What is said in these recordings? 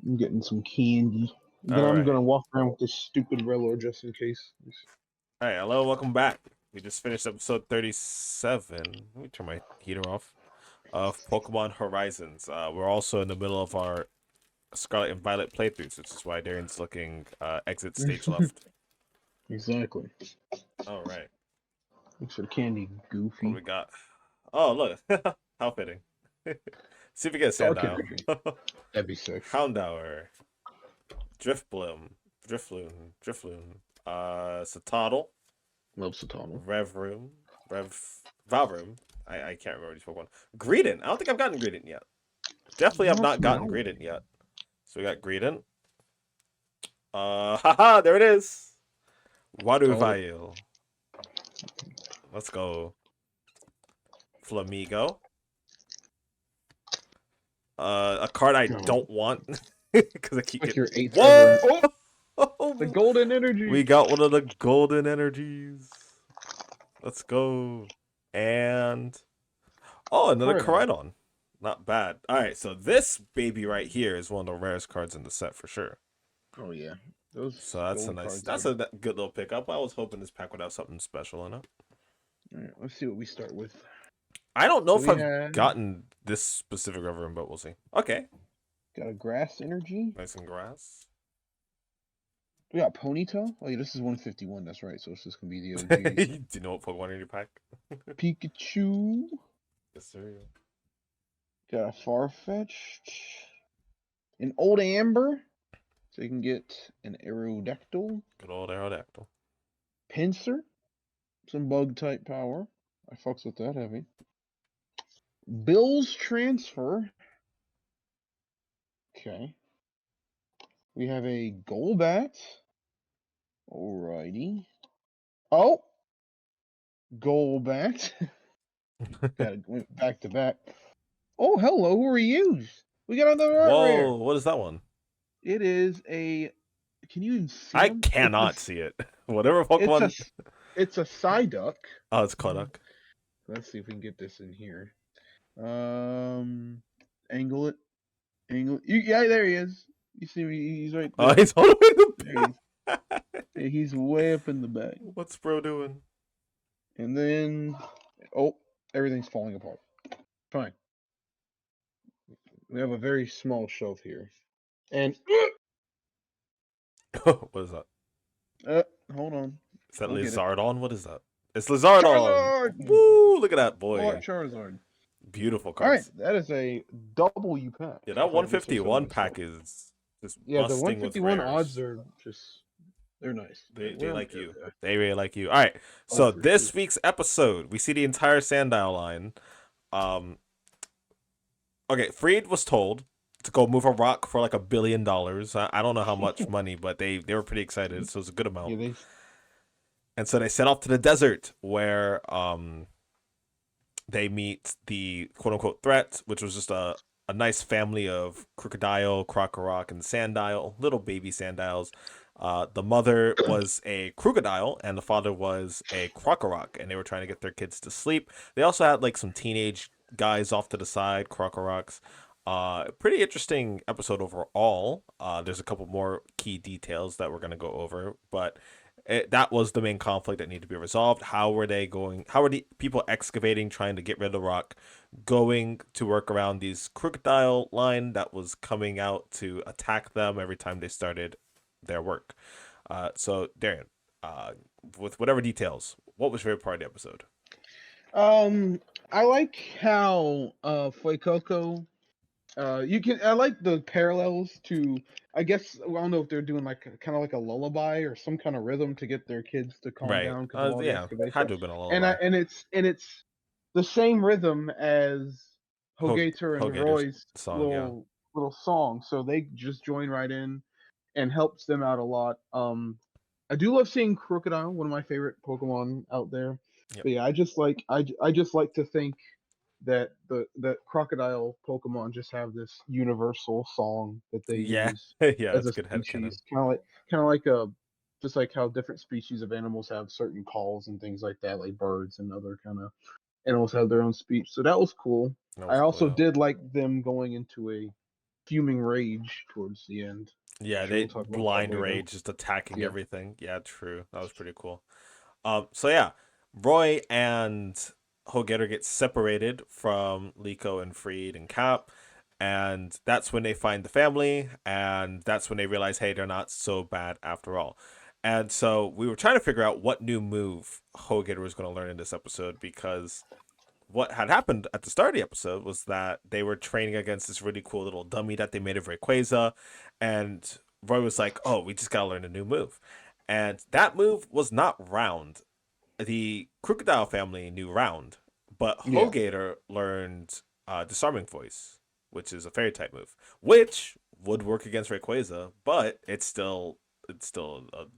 I'm getting some candy. Then All I'm right. gonna walk around with this stupid Relo just in case. All right. Hello. Welcome back. We just finished episode 37. Let me turn my heater off. Of Pokemon Horizons. We're also in the middle of our Scarlet and Violet playthroughs, which is why Darren's looking exit stage left. Exactly. All right. Thanks for the candy, What do Goofy. we got? Oh, look. How fitting. See if we get a Dark Sandile. energy. That'd be sick. Houndour. Drifbloom. Drifloon. Satotl. Love Satana. Revroom. Valroom. I can't remember which Pokemon. Greedent. I don't think I've gotten Greedent yet. Definitely have not gotten Greedent yet. So we got Greedent. Haha, there it is. Waruvail. Let's go. Flamigo. A card I don't want because I keep Like getting. your 8th Whoa! ever. Oh, the golden energy. We got one of the golden energies. Let's go. And another Koridon. Not bad. All right, so this baby right here is one of the rarest cards in the set for sure. Oh yeah, so that's a nice. That's a good little pickup. I was hoping this pack would have something special in it. All right, let's see what we start with. I don't know if I've gotten this specific Reverend, but we'll see. Okay. Got a grass energy. Nice and grass. We got Ponyta. Oh yeah, this is 151. That's right. So it's just gonna be the OG. Do you know what Pokemon in your pack? Pikachu. Yes, sir. Got a Farfetch'd. An Old Amber. So you can get an Aerodactyl. Good old Aerodactyl. Pinsir. Some bug type power. I fucks with that heavy. Bill's Transfer. Okay. We have a Golbat. Alrighty. Oh! Golbat. Went back to back. Oh, hello, who are you? We got another art rare. Whoa, what is that one? It is a. Can you even see I cannot see it. Whatever Pokemon. It's a Psyduck. Oh, it's Cluduck. Let's see if we can get this in here. Angle it. Yeah, there he is. You see me? He's right there. Oh, he's all the way in the back. Yeah, he's way up in the back. What's bro doing? And then, oh, everything's falling apart. Fine. We have a very small shelf here. And what is that? Hold on. Is that Lizardon? What is that? It's Lizardon. Charizard! Woo! Look at that boy. Charizard. Beautiful cards. All right, that is a W pack. Yeah, that 151 pack is just the 151 odds are just they're nice. They like you. They really like you. All right. So this week's episode, we see the entire Sandile line. Okay, Freed was told to go move a rock for like $1 billion. I don't know how much money, but they were pretty excited, so it was a good amount. Yeah, and so they set off to the desert where they meet the quote-unquote threat, which was just a nice family of Crocodile, Krokorok, and Sandile, little baby Sandiles. The mother was a Crocodile, and the father was a Krokorok, and they were trying to get their kids to sleep. They also had like some teenage guys off to the side, Krokoroks. Pretty interesting episode overall. There's a couple more key details that we're going to go over, but that was the main conflict that needed to be resolved. How were the people excavating, trying to get rid of the rock, going to work around these Crocodile line that was coming out to attack them every time they started their work? So Darren, with whatever details, what was your favorite part of the episode? I like how Fuecoco. I like the parallels to. I guess I don't know if they're doing like kind of like a lullaby or some kind of rhythm to get their kids to calm down. Yeah, had to have been a lullaby. And it's the same rhythm as Hogator and Roy's little song, so they just join right in and helps them out a lot. I do love seeing Crocodile, one of my favorite Pokemon out there. Yep. But yeah, I just like to think that the Crocodile Pokemon just have this universal song that they use as a species, kind of like just like how different species of animals have certain calls and things like that, like birds and other kind of animals have their own speech. So that was cool. I also did like them going into fuming rage towards the end. Yeah, Sure, they we'll talk about that blind later. rage, just attacking Yeah. everything. Yeah, true. That was pretty cool. So yeah, Roy and Hogetter get separated from Liko and Freed and Cap, and that's when they find the family, and that's when they realize, hey, they're not so bad after all. And so we were trying to figure out what new move Hogetter was going to learn in this episode, because what had happened at the start of the episode was that they were training against this really cool little dummy that they made of Rayquaza, and Roy was like, "Oh, we just gotta learn a new move," and that move was not round. The Crocodile family knew round, but Yeah. Hogator learned Disarming Voice, which is a fairy type move, which would work against Rayquaza, but it's still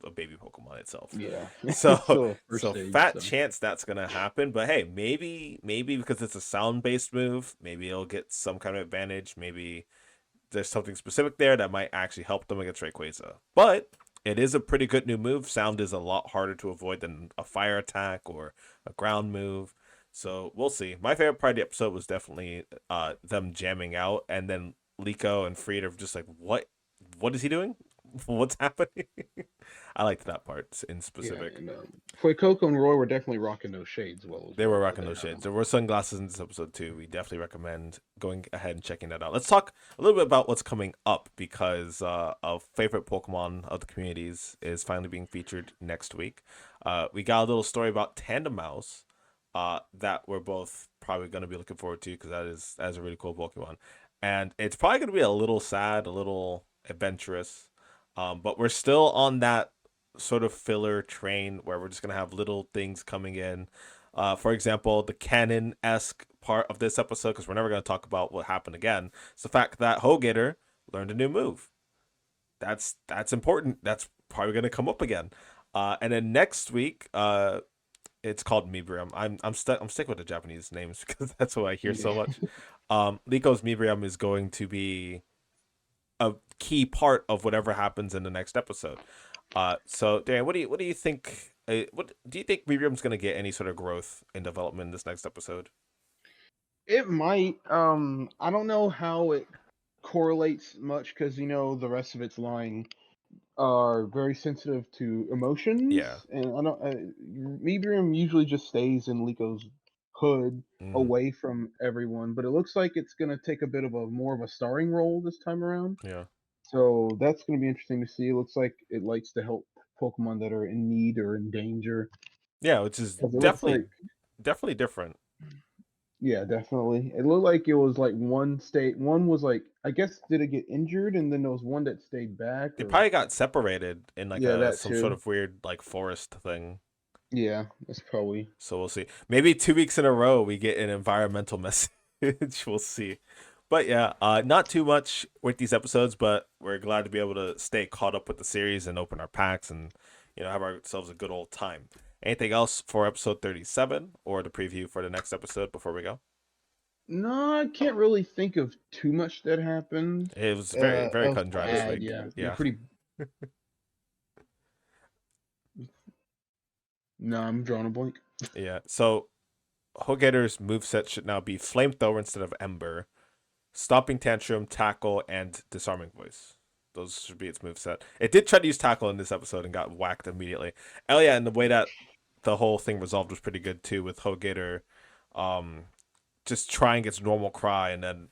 a baby Pokemon itself. Yeah. So First stage, fat chance that's gonna happen. But hey, maybe because it's a sound based move, maybe it'll get some kind of advantage. Maybe there's something specific there that might actually help them against Rayquaza. But it is a pretty good new move. Sound is a lot harder to avoid than a fire attack or a ground move. So we'll see. My favorite part of the episode was definitely them jamming out, and then Liko and Freed are just like, what is he doing? What's happening? I liked that part in specific. Yeah, and, Fuecoco and Roy were definitely rocking those shades They were rocking those shades. There were sunglasses in this episode too. We definitely recommend going ahead and checking that out. Let's talk a little bit about what's coming up, because a favorite Pokemon of the communities is finally being featured next week. We got a little story about Tandem Mouse that we're both probably going to be looking forward to, because that is a really cool Pokemon. And it's probably going to be a little sad, a little adventurous. But we're still on that sort of filler train where we're just going to have little things coming in. For example, the canon-esque part of this episode, because we're never going to talk about what happened again, it's the fact that Hogator learned a new move. That's important. That's probably going to come up again. And then next week, it's called Mibrium. I'm sticking with the Japanese names because that's what I hear so much. Liko's Mibrium is going to be a key part of whatever happens in the next episode. So Dan, what do you think? What do you think Miriam's going to get any sort of growth in development in this next episode? It might. I don't know how it correlates much, because the rest of its line are very sensitive to emotions. Yeah. And I don't. Mebrium usually just stays in Liko's hood, away from everyone, but it looks like it's gonna take a bit of a more of a starring role this time around. Yeah. So that's gonna be interesting to see. It looks like it likes to help Pokemon that are in need or in danger. Yeah, which is 'Cause it looks definitely like, different. yeah, definitely. It looked like it was like one was like, I guess, did it get injured, and then there was one that stayed back, They or probably got separated in like yeah, that some sort too. of weird like forest thing. Yeah, that's probably. So we'll see. Maybe 2 weeks in a row we get an environmental message. We'll see. But yeah, not too much with these episodes, but we're glad to be able to stay caught up with the series and open our packs and have ourselves a good old time. Anything else for episode 37 or the preview for the next episode before we go? No, I can't really think of too much that happened. It was very very cut and dry this week. Yeah, pretty. No, I'm drawing a blank. Yeah. So Hogator's moveset should now be Flamethrower instead of Ember, Stomping Tantrum, Tackle, and Disarming Voice. Those should be its moveset. It did try to use Tackle in this episode and got whacked immediately. Oh yeah, and the way that the whole thing resolved was pretty good too, with Hogator just trying its normal cry, and then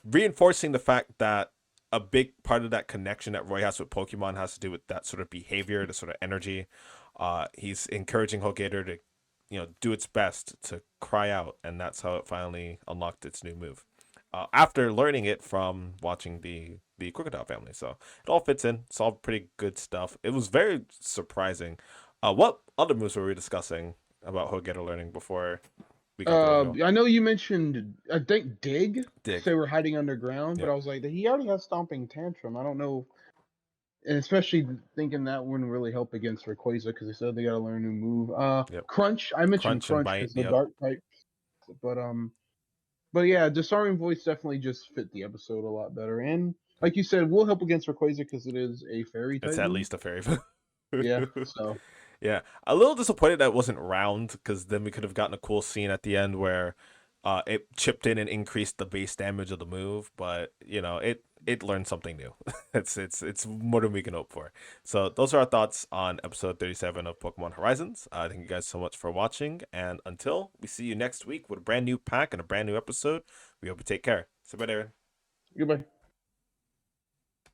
reinforcing the fact that a big part of that connection that Roy has with Pokemon has to do with that sort of behavior, the sort of energy. He's encouraging Hogator to do its best to cry out, and that's how it finally unlocked its new move. After learning it from watching the Crocodile family, so it all fits in. It's all pretty good stuff. It was very surprising. What other moves were we discussing about Hogator learning before we got I know you mentioned, I think, Dig. Dig. They were hiding underground, but I was like, he already has Stomping Tantrum. I don't know. And especially thinking that wouldn't really help against Rayquaza, because they said they got to learn a new move. Crunch. I mentioned Crunch because the Dark type, but yeah, Disarming Voice definitely just fit the episode a lot better, and like you said, will help against Rayquaza because it is a fairy type. It's at least a fairy. Yeah. So. Yeah, a little disappointed that it wasn't round, because then we could have gotten a cool scene at the end where it chipped in and increased the base damage of the move. But it learned something new. It's more than we can hope for. So those are our thoughts on episode 37 of Pokemon Horizons. Thank you guys so much for watching, and until we see you next week with a brand new pack and a brand new episode, we hope you take care. So bye, Darren. Goodbye.